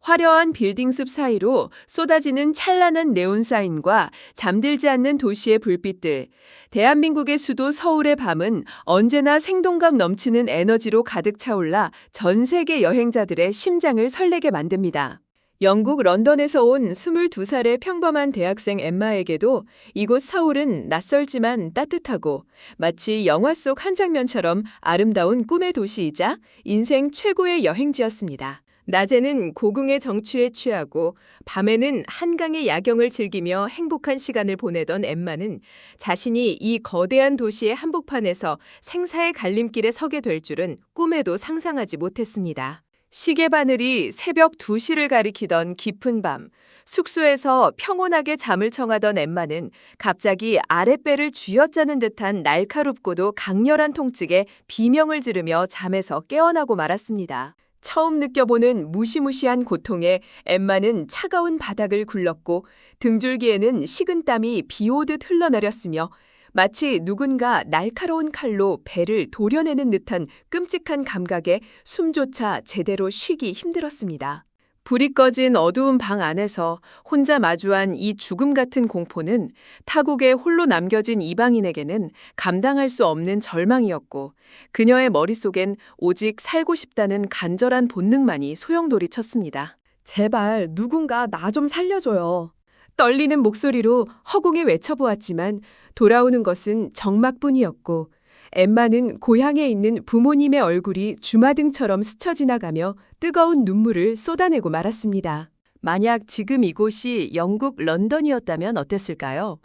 화려한 빌딩숲 사이로 쏟아지는 찬란한 네온사인과 잠들지 않는 도시의 불빛들, 대한민국의 수도 서울의 밤은 언제나 생동감 넘치는 에너지로 가득 차올라 전 세계 여행자들의 심장을 설레게 만듭니다. 영국 런던에서 온 22살의 평범한 대학생 엠마에게도 이곳 서울은 낯설지만 따뜻하고 마치 영화 속 한 장면처럼 아름다운 꿈의 도시이자 인생 최고의 여행지였습니다. 낮에는 고궁의 정취에 취하고 밤에는 한강의 야경을 즐기며 행복한 시간을 보내던 엠마는 자신이 이 거대한 도시의 한복판에서 생사의 갈림길에 서게 될 줄은 꿈에도 상상하지 못했습니다. 시계 바늘이 새벽 2시를 가리키던 깊은 밤, 숙소에서 평온하게 잠을 청하던 엠마는 갑자기 아랫배를 쥐어짜는 듯한 날카롭고도 강렬한 통증에 비명을 지르며 잠에서 깨어나고 말았습니다. 처음 느껴보는 무시무시한 고통에 엠마는 차가운 바닥을 굴렀고 등줄기에는 식은땀이 비오듯 흘러내렸으며 마치 누군가 날카로운 칼로 배를 도려내는 듯한 끔찍한 감각에 숨조차 제대로 쉬기 힘들었습니다. 불이 꺼진 어두운 방 안에서 혼자 마주한 이 죽음 같은 공포는 타국에 홀로 남겨진 이방인에게는 감당할 수 없는 절망이었고 그녀의 머릿속엔 오직 살고 싶다는 간절한 본능만이 소용돌이쳤습니다. 제발 누군가 나 좀 살려줘요. 떨리는 목소리로 허공에 외쳐보았지만 돌아오는 것은 정막뿐이었고 엠마는 고향에 있는 부모님의 얼굴이 주마등처럼 스쳐 지나가며 뜨거운 눈물을 쏟아내고 말았습니다. 만약 지금 이곳이 영국 런던이었다면 어땠을까요?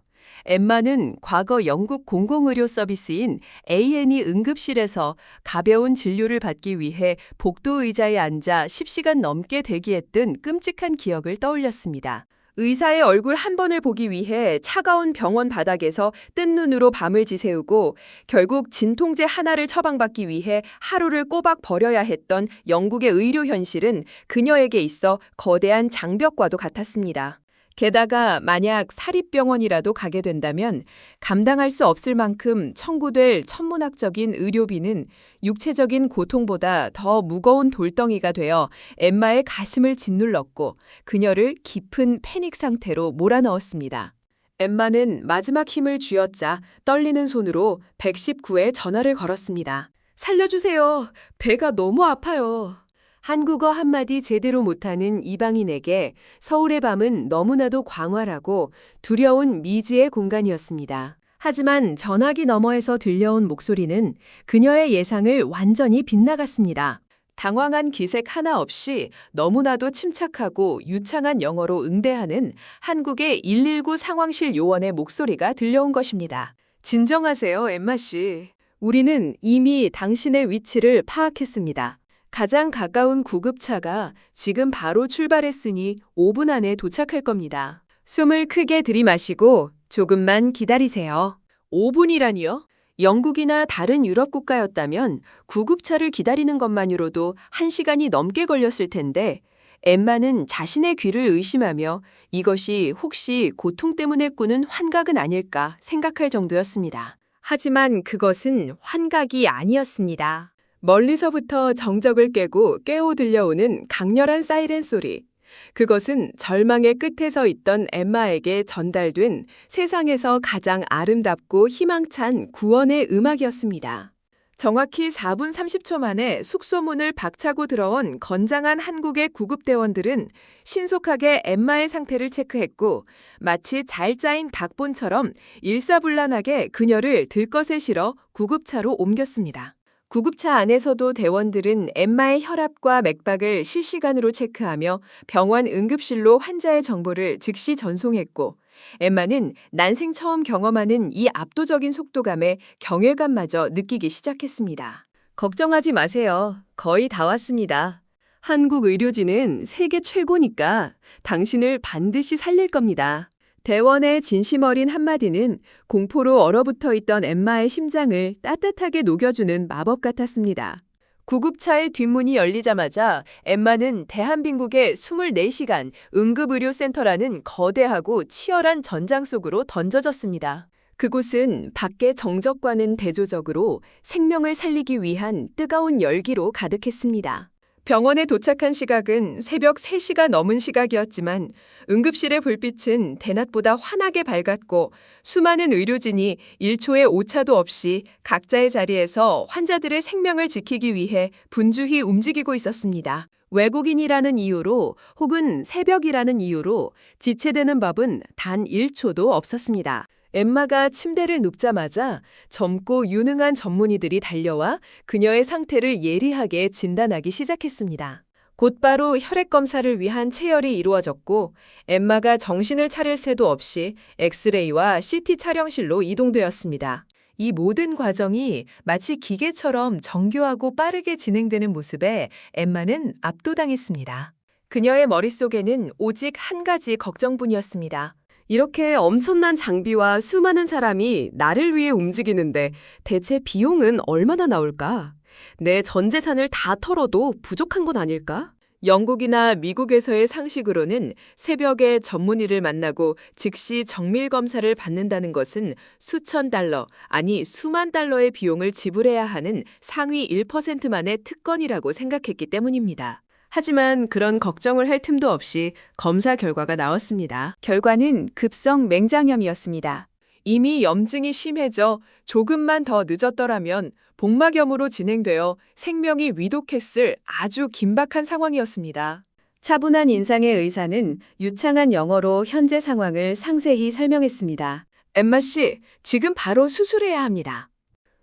엠마는 과거 영국 공공의료 서비스인 A&E 응급실에서 가벼운 진료를 받기 위해 복도 의자에 앉아 10시간 넘게 대기했던 끔찍한 기억을 떠올렸습니다. 의사의 얼굴 한 번을 보기 위해 차가운 병원 바닥에서 뜬 눈으로 밤을 지새우고 결국 진통제 하나를 처방받기 위해 하루를 꼬박 버려야 했던 영국의 의료 현실은 그녀에게 있어 거대한 장벽과도 같았습니다. 게다가 만약 사립병원이라도 가게 된다면 감당할 수 없을 만큼 청구될 천문학적인 의료비는 육체적인 고통보다 더 무거운 돌덩이가 되어 엠마의 가슴을 짓눌렀고 그녀를 깊은 패닉 상태로 몰아넣었습니다. 엠마는 마지막 힘을 쥐어짜 떨리는 손으로 119에 전화를 걸었습니다. 살려주세요. 배가 너무 아파요. 한국어 한마디 제대로 못하는 이방인에게 서울의 밤은 너무나도 광활하고 두려운 미지의 공간이었습니다. 하지만 전화기 너머에서 들려온 목소리는 그녀의 예상을 완전히 빗나갔습니다. 당황한 기색 하나 없이 너무나도 침착하고 유창한 영어로 응대하는 한국의 119 상황실 요원의 목소리가 들려온 것입니다. 진정하세요, 엠마 씨. 우리는 이미 당신의 위치를 파악했습니다. 가장 가까운 구급차가 지금 바로 출발했으니 5분 안에 도착할 겁니다. 숨을 크게 들이마시고 조금만 기다리세요. 5분이라니요? 영국이나 다른 유럽 국가였다면 구급차를 기다리는 것만으로도 1시간이 넘게 걸렸을 텐데 엠마는 자신의 귀를 의심하며 이것이 혹시 고통 때문에 꾸는 환각은 아닐까 생각할 정도였습니다. 하지만 그것은 환각이 아니었습니다. 멀리서부터 정적을 깨고 깨어 들려오는 강렬한 사이렌 소리. 그것은 절망의 끝에 서 있던 엠마에게 전달된 세상에서 가장 아름답고 희망찬 구원의 음악이었습니다. 정확히 4분 30초 만에 숙소 문을 박차고 들어온 건장한 한국의 구급대원들은 신속하게 엠마의 상태를 체크했고 마치 잘 짜인 닭본처럼 일사불란하게 그녀를 들것에 실어 구급차로 옮겼습니다. 구급차 안에서도 대원들은 엠마의 혈압과 맥박을 실시간으로 체크하며 병원 응급실로 환자의 정보를 즉시 전송했고 엠마는 난생 처음 경험하는 이 압도적인 속도감에 경외감마저 느끼기 시작했습니다. 걱정하지 마세요. 거의 다 왔습니다. 한국 의료진은 세계 최고니까 당신을 반드시 살릴 겁니다. 대원의 진심 어린 한마디는 공포로 얼어붙어 있던 엠마의 심장을 따뜻하게 녹여주는 마법 같았습니다. 구급차의 뒷문이 열리자마자 엠마는 대한민국의 24시간 응급의료센터라는 거대하고 치열한 전장 속으로 던져졌습니다. 그곳은 밖의 정적과는 대조적으로 생명을 살리기 위한 뜨거운 열기로 가득했습니다. 병원에 도착한 시각은 새벽 3시가 넘은 시각이었지만 응급실의 불빛은 대낮보다 환하게 밝았고 수많은 의료진이 1초의 오차도 없이 각자의 자리에서 환자들의 생명을 지키기 위해 분주히 움직이고 있었습니다. 외국인이라는 이유로 혹은 새벽이라는 이유로 지체되는 법은 단 1초도 없었습니다. 엠마가 침대를 눕자마자 젊고 유능한 전문의들이 달려와 그녀의 상태를 예리하게 진단하기 시작했습니다. 곧바로 혈액 검사를 위한 체열이 이루어졌고 엠마가 정신을 차릴 새도 없이 엑스레이와 CT 촬영실로 이동되었습니다. 이 모든 과정이 마치 기계처럼 정교하고 빠르게 진행되는 모습에 엠마는 압도당했습니다. 그녀의 머릿속에는 오직 한 가지 걱정뿐이었습니다. 이렇게 엄청난 장비와 수많은 사람이 나를 위해 움직이는데 대체 비용은 얼마나 나올까? 내 전 재산을 다 털어도 부족한 건 아닐까? 영국이나 미국에서의 상식으로는 새벽에 전문의를 만나고 즉시 정밀 검사를 받는다는 것은 수천 달러, 아니 수만 달러의 비용을 지불해야 하는 상위 1%만의 특권이라고 생각했기 때문입니다. 하지만 그런 걱정을 할 틈도 없이 검사 결과가 나왔습니다. 결과는 급성 맹장염이었습니다. 이미 염증이 심해져 조금만 더 늦었더라면 복막염으로 진행되어 생명이 위독했을 아주 긴박한 상황이었습니다. 차분한 인상의 의사는 유창한 영어로 현재 상황을 상세히 설명했습니다. 엠마 씨, 지금 바로 수술해야 합니다.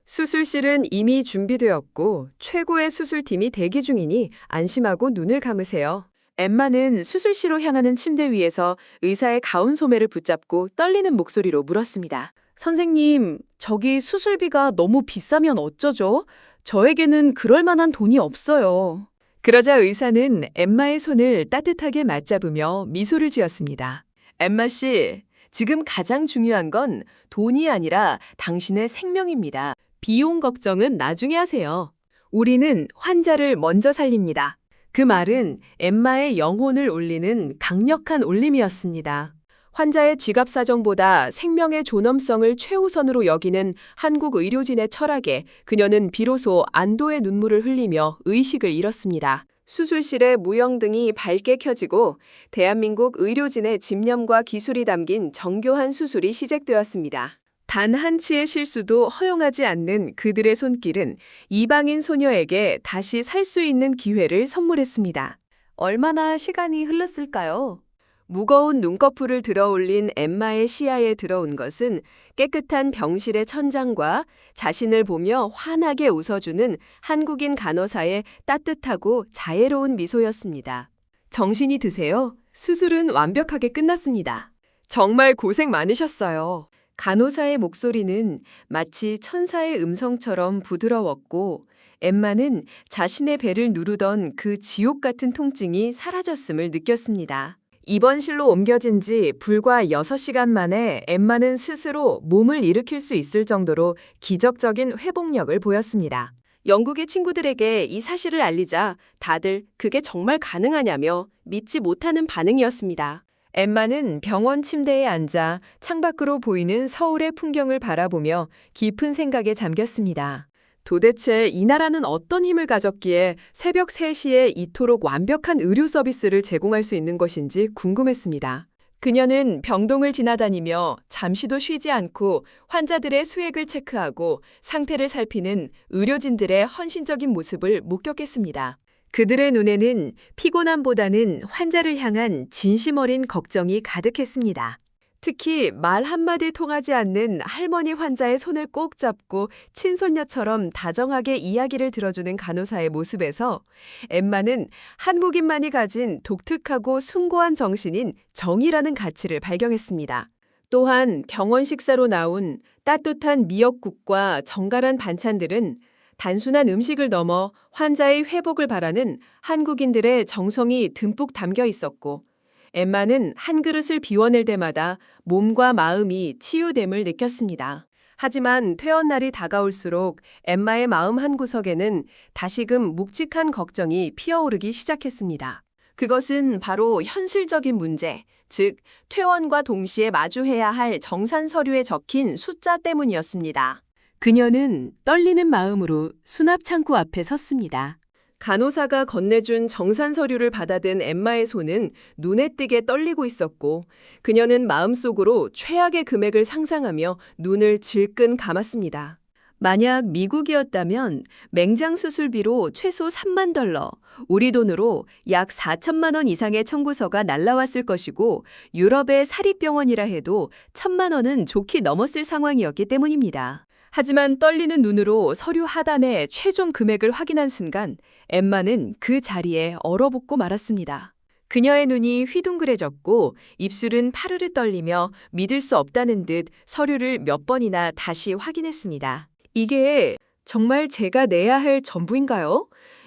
수술실은 이미 준비되었고 최고의 수술팀이 대기 중이니 안심하고 눈을 감으세요. 엠마는 수술실로 향하는 침대 위에서 의사의 가운 소매를 붙잡고 떨리는 목소리로 물었습니다. 선생님, 저기 수술비가 너무 비싸면 어쩌죠? 저에게는 그럴 만한 돈이 없어요. 그러자 의사는 엠마의 손을 따뜻하게 맞잡으며 미소를 지었습니다. 엠마 씨, 지금 가장 중요한 건 돈이 아니라 당신의 생명입니다. 비용 걱정은 나중에 하세요. 우리는 환자를 먼저 살립니다. 그 말은 엠마의 영혼을 울리는 강력한 울림이었습니다. 환자의 지갑 사정보다 생명의 존엄성을 최우선으로 여기는 한국 의료진의 철학에 그녀는 비로소 안도의 눈물을 흘리며 의식을 잃었습니다. 수술실의 무영등이 밝게 켜지고 대한민국 의료진의 집념과 기술이 담긴 정교한 수술이 시작되었습니다. 단 한치의 실수도 허용하지 않는 그들의 손길은 이방인 소녀에게 다시 살 수 있는 기회를 선물했습니다. 얼마나 시간이 흘렀을까요? 무거운 눈꺼풀을 들어올린 엠마의 시야에 들어온 것은 깨끗한 병실의 천장과 자신을 보며 환하게 웃어주는 한국인 간호사의 따뜻하고 자애로운 미소였습니다. 정신이 드세요? 수술은 완벽하게 끝났습니다. 정말 고생 많으셨어요. 간호사의 목소리는 마치 천사의 음성처럼 부드러웠고 엠마는 자신의 배를 누르던 그 지옥 같은 통증이 사라졌음을 느꼈습니다. 입원실로 옮겨진 지 불과 6시간 만에 엠마는 스스로 몸을 일으킬 수 있을 정도로 기적적인 회복력을 보였습니다. 영국의 친구들에게 이 사실을 알리자 다들 그게 정말 가능하냐며 믿지 못하는 반응이었습니다. 엠마는 병원 침대에 앉아 창밖으로 보이는 서울의 풍경을 바라보며 깊은 생각에 잠겼습니다. 도대체 이 나라는 어떤 힘을 가졌기에 새벽 3시에 이토록 완벽한 의료 서비스를 제공할 수 있는 것인지 궁금했습니다. 그녀는 병동을 지나다니며 잠시도 쉬지 않고 환자들의 수액을 체크하고 상태를 살피는 의료진들의 헌신적인 모습을 목격했습니다. 그들의 눈에는 피곤함보다는 환자를 향한 진심 어린 걱정이 가득했습니다. 특히 말 한마디 통하지 않는 할머니 환자의 손을 꼭 잡고 친손녀처럼 다정하게 이야기를 들어주는 간호사의 모습에서 엠마는 한국인만이 가진 독특하고 숭고한 정신인 정의라는 가치를 발견했습니다. 또한 병원 식사로 나온 따뜻한 미역국과 정갈한 반찬들은 단순한 음식을 넘어 환자의 회복을 바라는 한국인들의 정성이 듬뿍 담겨 있었고 엠마는 한 그릇을 비워낼 때마다 몸과 마음이 치유됨을 느꼈습니다. 하지만 퇴원 날이 다가올수록 엠마의 마음 한구석에는 다시금 묵직한 걱정이 피어오르기 시작했습니다. 그것은 바로 현실적인 문제, 즉 퇴원과 동시에 마주해야 할 정산 서류에 적힌 숫자 때문이었습니다. 그녀는 떨리는 마음으로 수납 창구 앞에 섰습니다. 간호사가 건네준 정산 서류를 받아든 엠마의 손은 눈에 띄게 떨리고 있었고 그녀는 마음속으로 최악의 금액을 상상하며 눈을 질끈 감았습니다. 만약 미국이었다면 맹장 수술비로 최소 $30,000, 우리 돈으로 약 4천만 원 이상의 청구서가 날라왔을 것이고 유럽의 사립병원이라 해도 1,000만 원은 좋게 넘었을 상황이었기 때문입니다. 하지만 떨리는 눈으로 서류 하단의 최종 금액을 확인한 순간 엠마는 그 자리에 얼어붙고 말았습니다. 그녀의 눈이 휘둥그레졌고 입술은 파르르 떨리며 믿을 수 없다는 듯 서류를 몇 번이나 다시 확인했습니다. 이게 정말 제가 내야 할 전부인가요?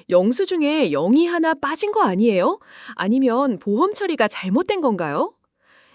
영수증에 0이 하나 빠진 거 아니에요? 아니면 보험 처리가 잘못된 건가요?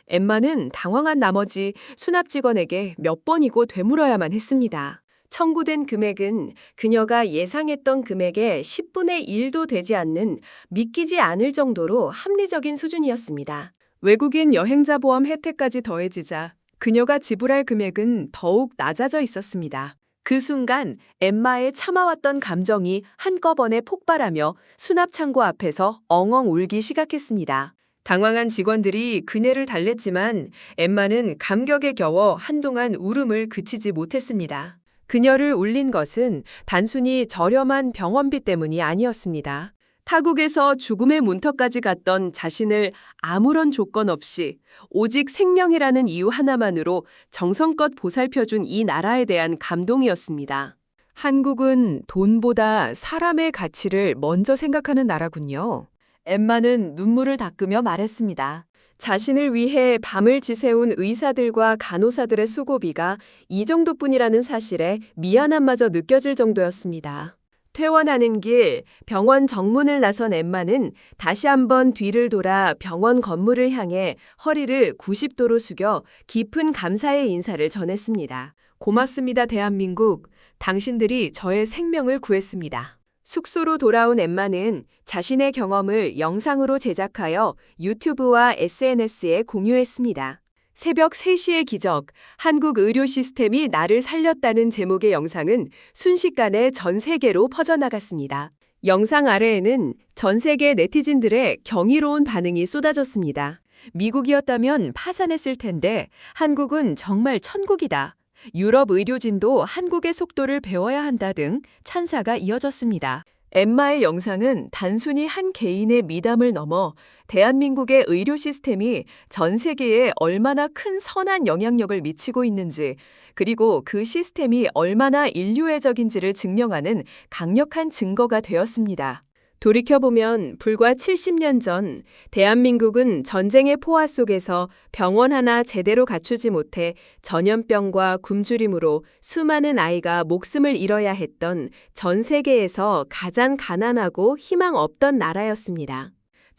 엠마는 당황한 나머지 수납 직원에게 몇 번이고 되물어야만 했습니다. 청구된 금액은 그녀가 예상했던 금액의 10분의 1도 되지 않는 믿기지 않을 정도로 합리적인 수준이었습니다. 외국인 여행자 보험 혜택까지 더해지자 그녀가 지불할 금액은 더욱 낮아져 있었습니다. 그 순간 엠마의 참아왔던 감정이 한꺼번에 폭발하며 수납 창고 앞에서 엉엉 울기 시작했습니다. 당황한 직원들이 그네를 달랬지만 엠마는 감격에 겨워 한동안 울음을 그치지 못했습니다. 그녀를 울린 것은 단순히 저렴한 병원비 때문이 아니었습니다. 타국에서 죽음의 문턱까지 갔던 자신을 아무런 조건 없이 오직 생명이라는 이유 하나만으로 정성껏 보살펴준 이 나라에 대한 감동이었습니다. 한국은 돈보다 사람의 가치를 먼저 생각하는 나라군요. 엠마는 눈물을 닦으며 말했습니다. 자신을 위해 밤을 지새운 의사들과 간호사들의 수고비가 이 정도뿐이라는 사실에 미안함마저 느껴질 정도였습니다. 퇴원하는 길 병원 정문을 나선 엠마는 다시 한번 뒤를 돌아 병원 건물을 향해 허리를 90도로 숙여 깊은 감사의 인사를 전했습니다. 고맙습니다, 대한민국. 당신들이 저의 생명을 구했습니다. 숙소로 돌아온 엠마는 자신의 경험을 영상으로 제작하여 유튜브와 SNS에 공유했습니다. 새벽 3시의 기적, 한국 의료 시스템이 나를 살렸다는 제목의 영상은 순식간에 전 세계로 퍼져나갔습니다. 영상 아래에는 전 세계 네티즌들의 경이로운 반응이 쏟아졌습니다. 미국이었다면 파산했을 텐데 한국은 정말 천국이다. 유럽 의료진도 한국의 속도를 배워야 한다 등 찬사가 이어졌습니다. 엠마의 영상은 단순히 한 개인의 미담을 넘어 대한민국의 의료 시스템이 전 세계에 얼마나 큰 선한 영향력을 미치고 있는지, 그리고 그 시스템이 얼마나 인류애적인지를 증명하는 강력한 증거가 되었습니다. 돌이켜보면 불과 70년 전 대한민국은 전쟁의 포화 속에서 병원 하나 제대로 갖추지 못해 전염병과 굶주림으로 수많은 아이가 목숨을 잃어야 했던 전 세계에서 가장 가난하고 희망 없던 나라였습니다.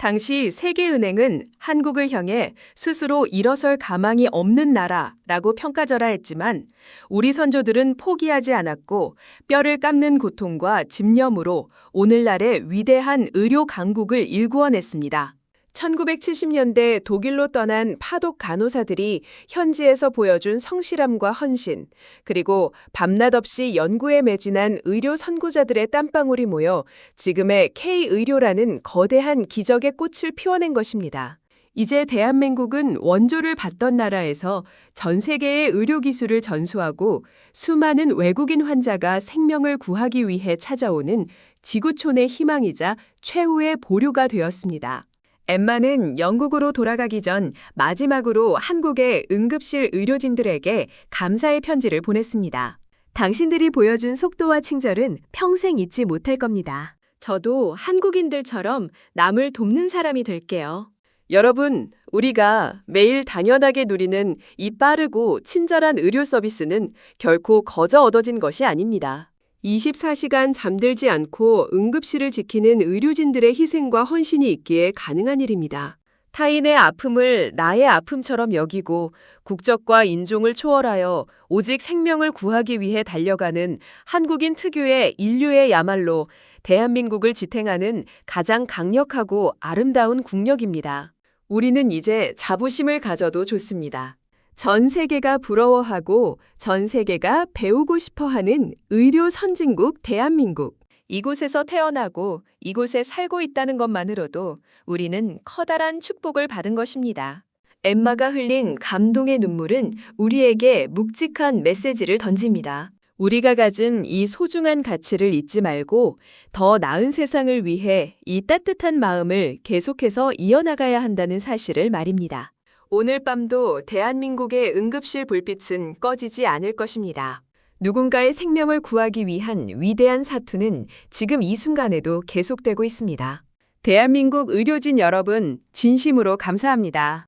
당시 세계은행은 한국을 향해 스스로 일어설 가망이 없는 나라라고 평가절하했지만 우리 선조들은 포기하지 않았고 뼈를 깎는 고통과 집념으로 오늘날의 위대한 의료 강국을 일구어냈습니다. 1970년대 독일로 떠난 파독 간호사들이 현지에서 보여준 성실함과 헌신, 그리고 밤낮 없이 연구에 매진한 의료 선구자들의 땀방울이 모여 지금의 K-의료라는 거대한 기적의 꽃을 피워낸 것입니다. 이제 대한민국은 원조를 받던 나라에서 전 세계의 의료기술을 전수하고 수많은 외국인 환자가 생명을 구하기 위해 찾아오는 지구촌의 희망이자 최후의 보류가 되었습니다. 엠마는 영국으로 돌아가기 전 마지막으로 한국의 응급실 의료진들에게 감사의 편지를 보냈습니다. 당신들이 보여준 속도와 친절은 평생 잊지 못할 겁니다. 저도 한국인들처럼 남을 돕는 사람이 될게요. 여러분, 우리가 매일 당연하게 누리는 이 빠르고 친절한 의료 서비스는 결코 거저 얻어진 것이 아닙니다. 24시간 잠들지 않고 응급실을 지키는 의료진들의 희생과 헌신이 있기에 가능한 일입니다. 타인의 아픔을 나의 아픔처럼 여기고 국적과 인종을 초월하여 오직 생명을 구하기 위해 달려가는 한국인 특유의 인류의 야말로 대한민국을 지탱하는 가장 강력하고 아름다운 국력입니다. 우리는 이제 자부심을 가져도 좋습니다. 전 세계가 부러워하고 전 세계가 배우고 싶어하는 의료 선진국 대한민국. 이곳에서 태어나고 이곳에 살고 있다는 것만으로도 우리는 커다란 축복을 받은 것입니다. 엠마가 흘린 감동의 눈물은 우리에게 묵직한 메시지를 던집니다. 우리가 가진 이 소중한 가치를 잊지 말고 더 나은 세상을 위해 이 따뜻한 마음을 계속해서 이어나가야 한다는 사실을 말입니다. 오늘 밤도 대한민국의 응급실 불빛은 꺼지지 않을 것입니다. 누군가의 생명을 구하기 위한 위대한 사투는 지금 이 순간에도 계속되고 있습니다. 대한민국 의료진 여러분, 진심으로 감사합니다.